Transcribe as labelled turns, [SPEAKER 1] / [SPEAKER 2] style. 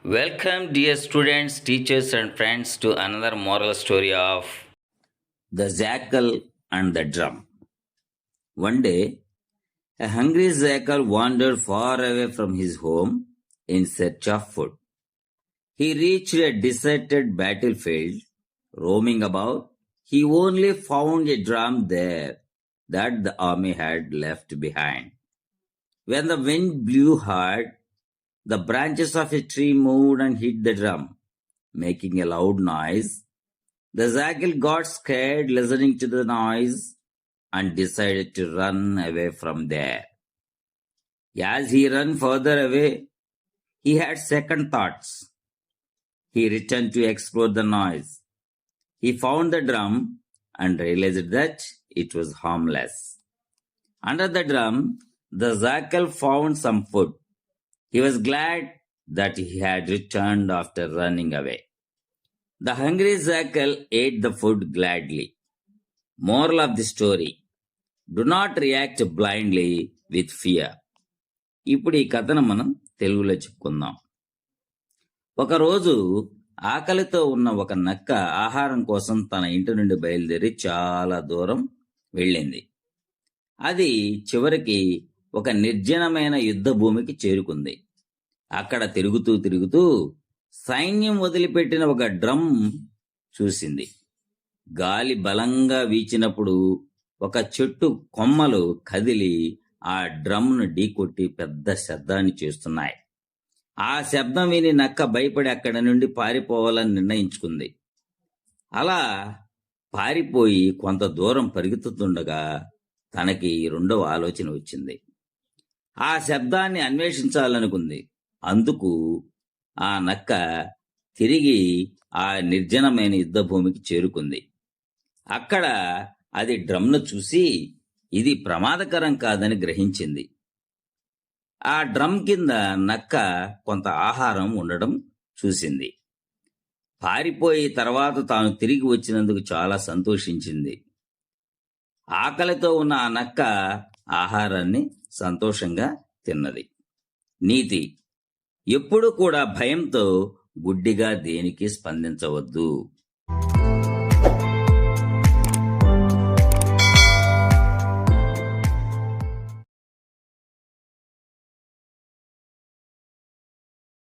[SPEAKER 1] Welcome, dear students, teachers, and friends, to another moral story of the jackal and the drum. One day, a hungry jackal wandered far away from his home in search of food. He reached a deserted battlefield. Roaming about, he only found a drum there that the army had left behind. When the wind blew hard, the branches of a tree moved and hit the drum, making a loud noise. The jackal got scared listening to the noise and decided to run away from there. As he ran further away, he had second thoughts. He returned to explore the noise. He found the drum and realized that it was harmless. Under the drum, the jackal found some food. He was glad that he had returned after running away. The hungry jackal ate the food gladly. Moral of the story: do not react blindly with fear. ఇప్పుడు ఈ కథను మనం తెలుగులో చెప్పుకుందాం. ఒకరోజు ఆకలితో ఉన్న ఒక నక్క ఆహారం కోసం తన ఇంటి నుండి బయలుదేరి చాలా దూరం వెళ్ళింది. అది చివరికి ఒక నిర్జనమైన యుద్ధ భూమికి చేరుకుంది. అక్కడ తిరుగుతూ సైన్యం వదిలిపెట్టిన ఒక డ్రమ్ చూసింది. గాలి బలంగా వీచినప్పుడు ఒక చెట్టు కొమ్మలు కదిలి ఆ డ్రమ్ను ఢీకొట్టి పెద్ద శబ్దాన్ని చేస్తున్నాయి. ఆ శబ్దం విని నక్క భయపడి అక్కడి నుండి పారిపోవాలని నిర్ణయించుకుంది. అలా పారిపోయి కొంత దూరం పరిగెత్తుతుండగా తనకి రెండవ ఆలోచన వచ్చింది. ఆ శబ్దాన్ని అన్వేషించాలనుకుంది. అందుకు ఆ నక్క తిరిగి ఆ నిర్జనమైన యుద్ధ భూమికి చేరుకుంది. అక్కడ అది డ్రమ్ను చూసి ఇది ప్రమాదకరం కాదని గ్రహించింది. ఆ డ్రమ్ కింద నక్క కొంత ఆహారం ఉండడం చూసింది. పారిపోయి తర్వాత తాను తిరిగి వచ్చినందుకు చాలా సంతోషించింది. ఆకలితో ఉన్న ఆ నక్క ఆహారాన్ని సంతోషంగా తిన్నది. నీతి: ఎప్పుడు కూడా భయంతో గుడ్డిగా దేనికి స్పందించవద్దు.